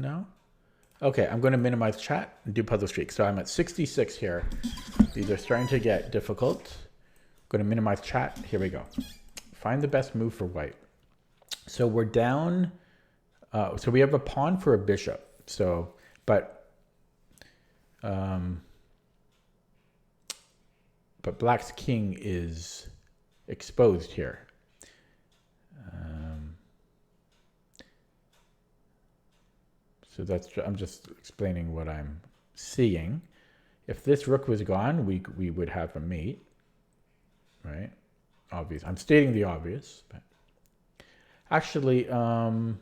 now. Okay, I'm going to minimize chat and do puzzle streak. So I'm at 66 here. These are starting to get difficult. I'm going to minimize chat. Here we go. Find the best move for white. So we're down. So we have a pawn for a bishop. So, but black's king is exposed here. So that's, I'm just explaining what I'm seeing. If this rook was gone, we would have a mate, right? Obvious. I'm stating the obvious, but actually, I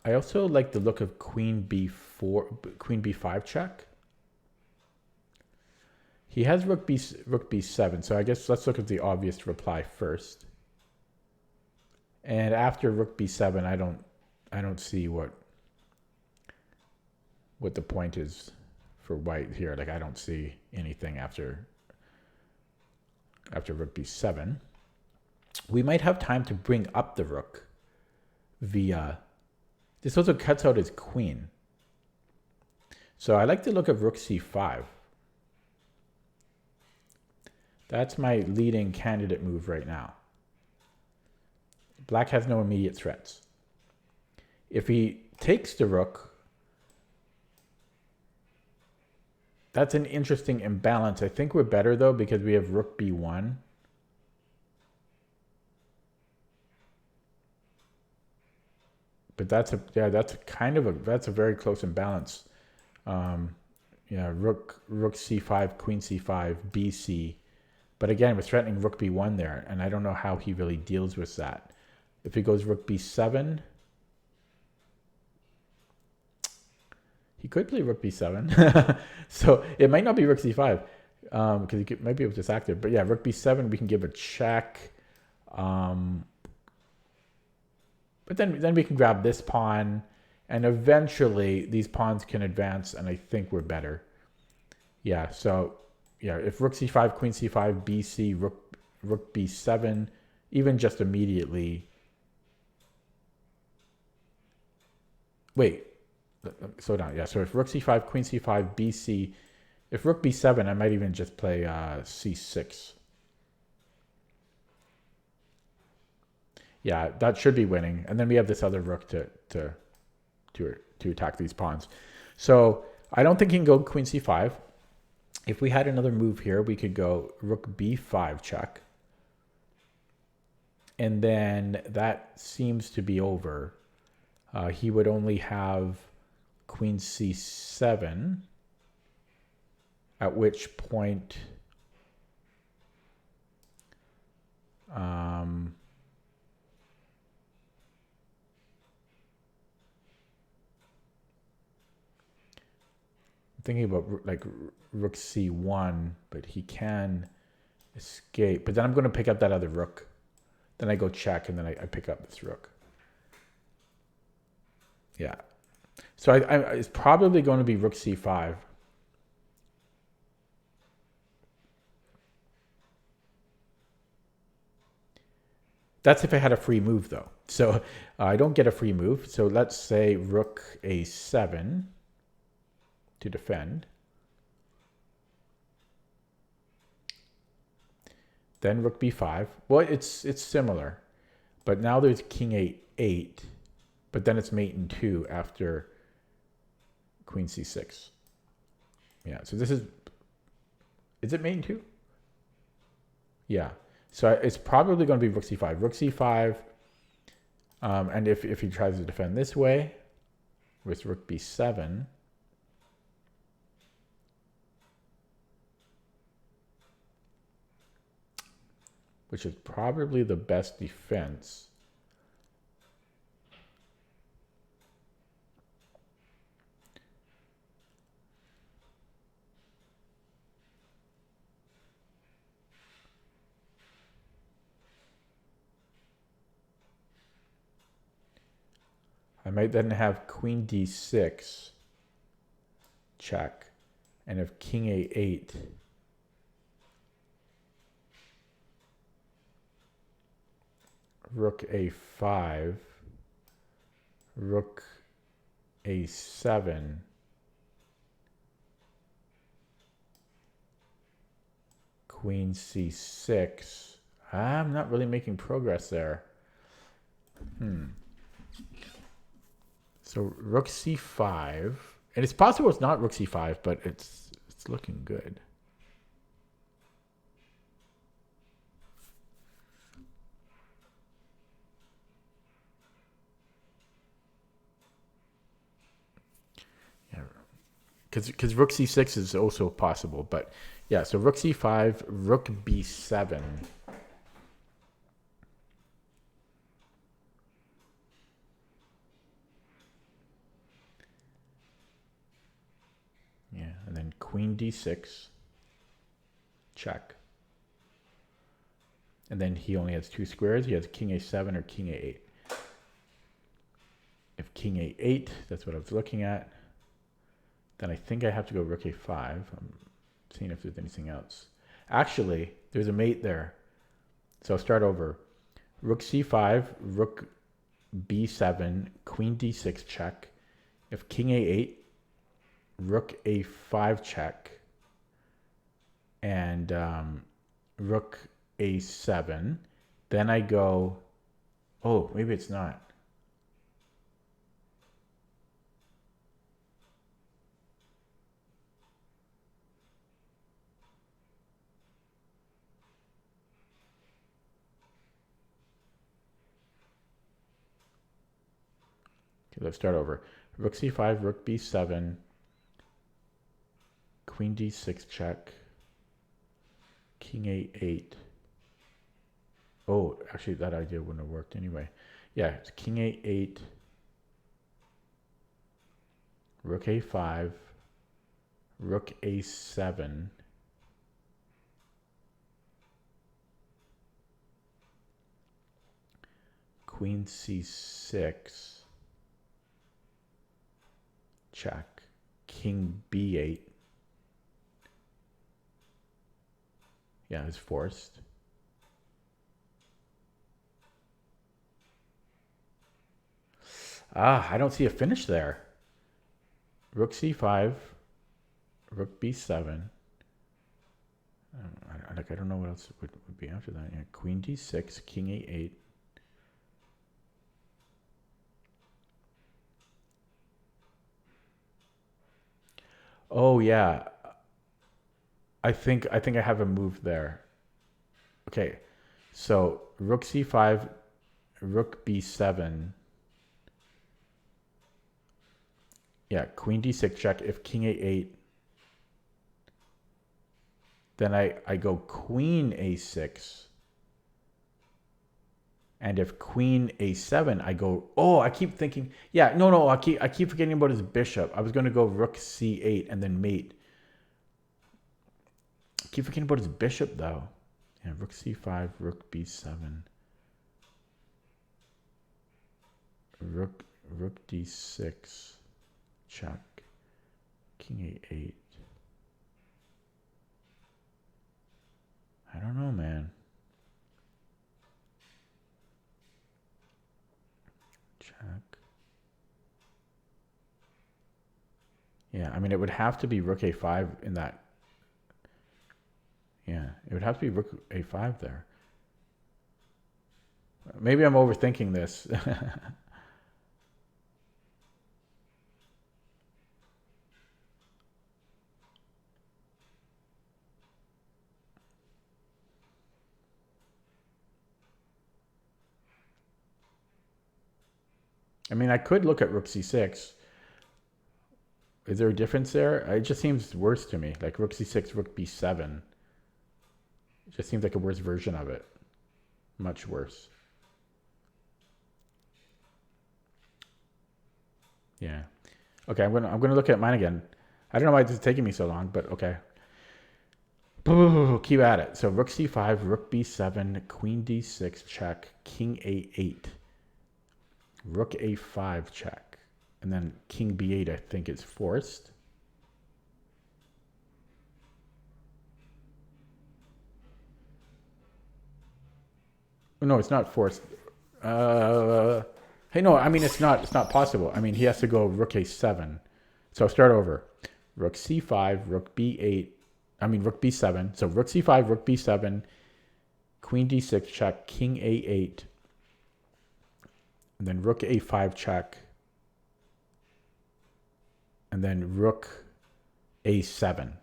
also like the look of queen b4, queen b5 check. He has rook b7, so I guess let's look at the obvious reply first. And after rook b7, I don't see what the point is for white here. Like I don't see anything after rook b7. We might have time to bring up the rook via. This also cuts out his queen. So I like the look of rook c5. That's my leading candidate move right now. Black has no immediate threats. If he takes the rook, that's an interesting imbalance. I think we're better though because we have rook b1. But that's a very close imbalance. Yeah, rook c5, queen c5, bc. But again, we're threatening rook b1 there, and I don't know how he really deals with that. If he goes rook b7, he could play rook b7. So it might not be rook c5, because he might be able to sack there. But yeah, rook b7, we can give a check. But then we can grab this pawn, and eventually these pawns can advance, and I think we're better. Yeah, so yeah, if rook c5, queen c5, bc, rook b7, even just immediately. Wait, slow down. Yeah, so if rook c5, queen c5, bc, if rook b7, I might even just play c6. Yeah, that should be winning. And then we have this other rook to attack these pawns. So I don't think he can go queen c5. If we had another move here, we could go rook b5 check. And then that seems to be over. He would only have queen c7, at which point I'm thinking about like rook c1, but he can escape. But then I'm going to pick up that other rook. Then I go check, and then I pick up this rook. Yeah. So it's probably going to be rook c5. That's if I had a free move, though. So I don't get a free move. So let's say rook a7 to defend. Then rook b5. Well, it's similar. But now there's king a8. But then it's mate in 2 after queen c6. Yeah, so this is it mate in 2? Yeah. So it's probably going to be rook c5. Rook c5. And if he tries to defend this way with rook b7, which is probably the best defense. I might then have queen d6 check, and if king a8, rook a5, rook a7, queen c6. I'm not really making progress there. So rook c5, and it's possible it's not rook c5, but it's looking good. Yeah, because rook c6 is also possible, but yeah. So rook c5, rook b7. Yeah, and then queen d6, check. And then he only has 2 squares. He has king a7 or king a8. If king a8, that's what I was looking at, then I think I have to go rook a5. I'm seeing if there's anything else. Actually, there's a mate there. So I'll start over. Rook c5, rook b7, queen d6 check. If king a8, rook a5 check, and rook a7. Then I go, oh, maybe it's not. Okay, let's start over. Rook c5, rook b7, queen d6 check, king a8. Oh, actually, that idea wouldn't have worked anyway. Yeah, it's king a8, rook a5, rook a7, queen c6, check, king b8. Yeah, it's forced. Ah, I don't see a finish there. Rook c5, rook b7. I don't know what else would be after that. Yeah, queen d6, king a8. Oh yeah, I think I have a move there. Okay, so rook c5, rook b7. Yeah, queen d6 check. If king a8, then I go queen a6. And if queen a7, I go, oh, I keep thinking, yeah, no, I keep forgetting about his bishop. I was going to go rook c8 and then mate. I keep forgetting about his bishop, though. Yeah, rook c5, rook b7. Rook d6, check, king a8. I don't know, man. Check. Yeah, I mean, it would have to be rook a5 in that. Yeah, it would have to be rook a5 there. Maybe I'm overthinking this. I mean, I could look at rook c6. Is there a difference there? It just seems worse to me. Like rook c6, rook b7. It just seems like a worse version of it. Much worse. Yeah. Okay, I'm gonna look at mine again. I don't know why this is taking me so long, but okay. Keep at it. So rook c5, rook b7, queen d6 check, king a8, rook a5 check, and then king b8 I think is forced. No, it's not forced. Hey, no, I mean, it's not possible. I mean, he has to go rook a7. So start over. Rook c5, rook b8. I mean, rook b7. So rook c5, rook b7, queen d6 check, king a8, and then rook a5 check, and then rook a7.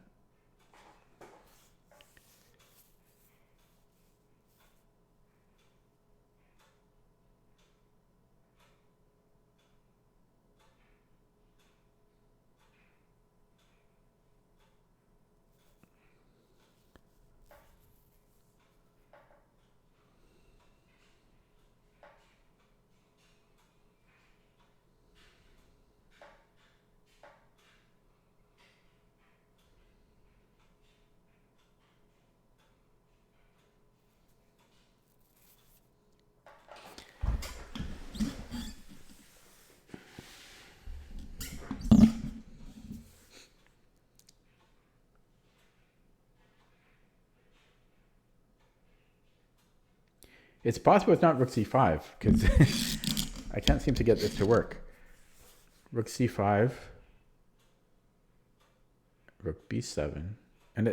It's possible it's not rook c5 because I can't seem to get this to work. Rook c5, rook b7, and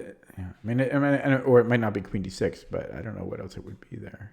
or it might not be queen d6, but I don't know what else it would be there.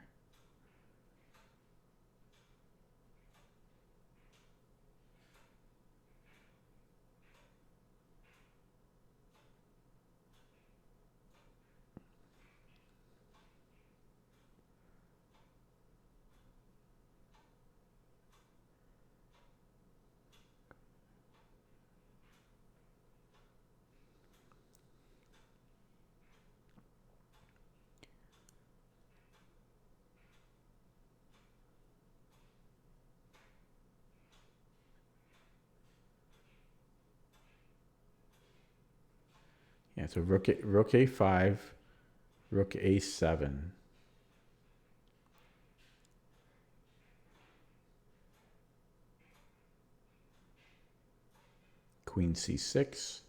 Yeah, so rook a5, rook a7. Queen c6,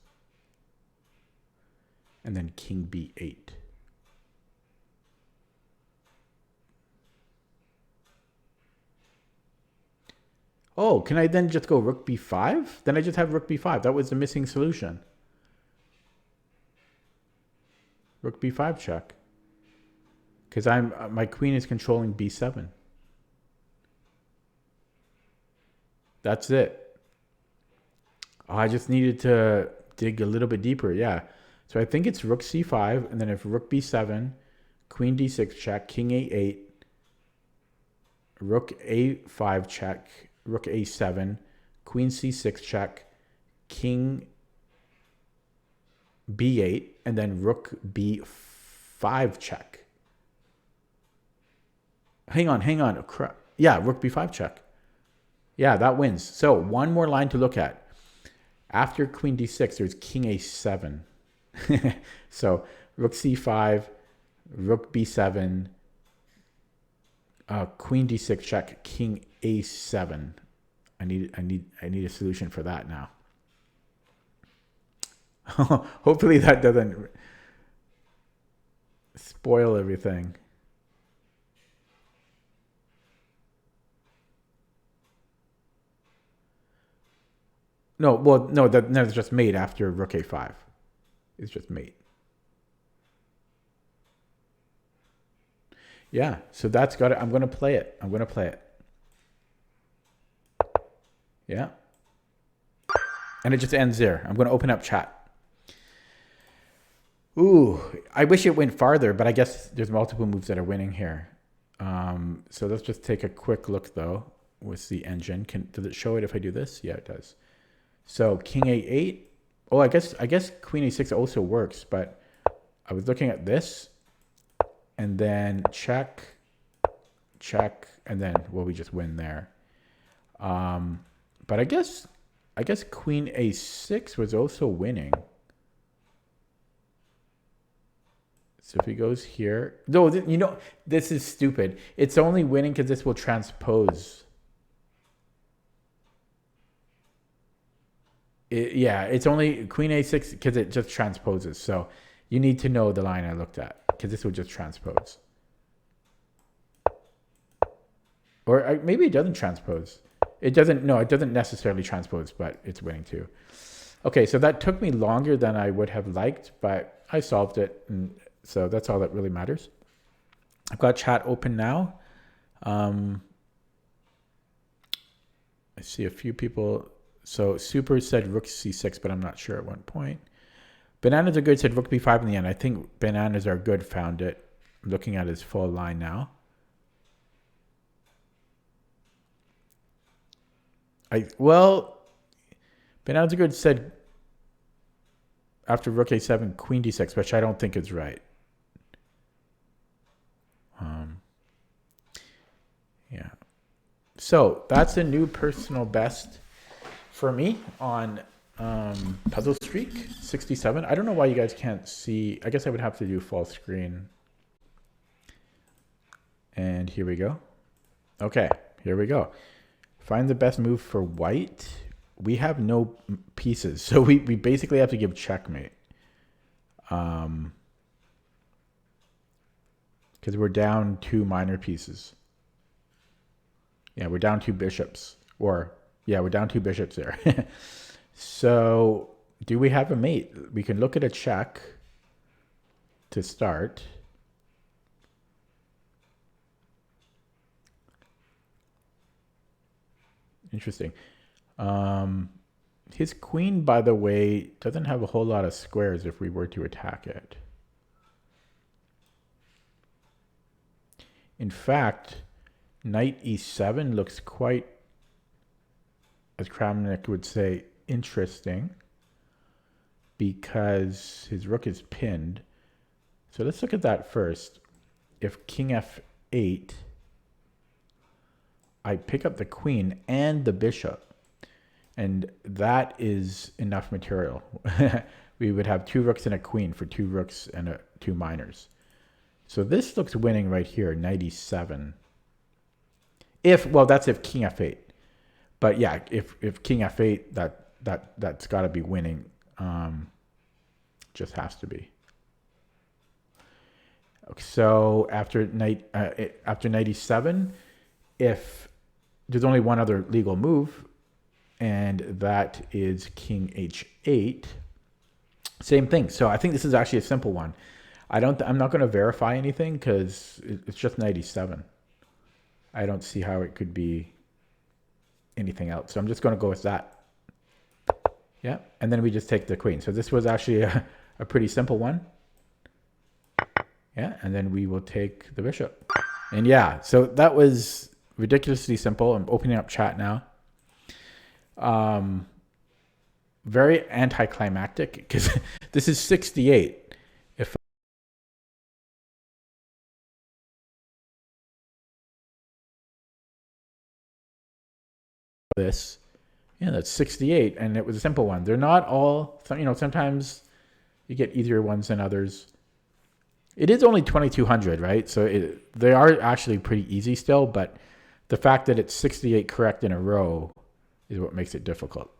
and then king b8. Oh, can I then just go rook b5? Then I just have rook b5. That was the missing solution. Rook b5 check. Because my queen is controlling b7. That's it. Oh, I just needed to dig a little bit deeper. Yeah. So I think it's rook c5, and then if rook b7, queen d6 check, king a8, rook a5 check, rook a7, queen c6 check, king b8, and then rook b5 check. Hang on. Yeah, rook b5 check. Yeah, that wins. So one more line to look at. After queen d6, there's king a7. So rook c5, rook b7, queen d6 check, king a7. I need a solution for that now. Hopefully that doesn't spoil everything. No, well, no, that's just mate after rook a5. It's just mate. Yeah, so that's got it. I'm going to play it. Yeah. And it just ends there. I'm going to open up chat. Ooh, I wish it went farther, but I guess there's multiple moves that are winning here. So let's just take a quick look, though, with the engine. Does it show it if I do this? Yeah, it does. So king a8. Oh, I guess queen a6 also works, but I was looking at this, and then check, and then, well, we just win there. But I guess queen a6 was also winning. So if he goes here, no, this is stupid. It's only winning because this will transpose. Yeah, it's only queen a6 because it just transposes. So you need to know the line I looked at because this will just transpose. Or maybe it doesn't transpose. it doesn't. No, it doesn't necessarily transpose, but it's winning too. Okay, so that took me longer than I would have liked, but I solved it, and so that's all that really matters. I've got chat open now. I see a few people. So Super said rook c6, but I'm not sure at what point. Bananas are good said rook b5 in the end. I think bananas are good found it. I'm looking at his full line now. Bananas are good said after rook a7, queen d6, which I don't think is right. Yeah. So that's a new personal best for me on Puzzle Streak 67. I don't know why you guys can't see. I guess I would have to do full screen. And here we go. Okay, here we go. Find the best move for white. We have no pieces, so we basically have to give checkmate. Because we're down 2 minor pieces. Yeah, we're down 2 bishops. We're down 2 bishops there. So, do we have a mate? We can look at a check to start. Interesting. His queen, by the way, doesn't have a whole lot of squares if we were to attack it. In fact, knight e7 looks quite, as Kramnik would say, interesting because his rook is pinned. So let's look at that first. If king f8, I pick up the queen and the bishop, and that is enough material. We would have 2 rooks and a queen for 2 rooks and 2 minors. So this looks winning right here, knight e7. That's if king f8. But yeah, if king f8, that's got to be winning. Just has to be. Okay, so after knight e7, if there's only one other legal move, and that is king h8. Same thing. So I think this is actually a simple one. I'm not going to verify anything because it's just knight e7. I don't see how it could be anything else. So I'm just going to go with that. Yeah. And then we just take the queen. So this was actually a pretty simple one. Yeah. And then we will take the bishop. And yeah, so that was ridiculously simple. I'm opening up chat now. Very anticlimactic because this is 68. If this, yeah, that's 68, and it was a simple one. They're not all, sometimes you get easier ones than others. It is only 2200, right? So they are actually pretty easy still, but the fact that it's 68 correct in a row is what makes it difficult.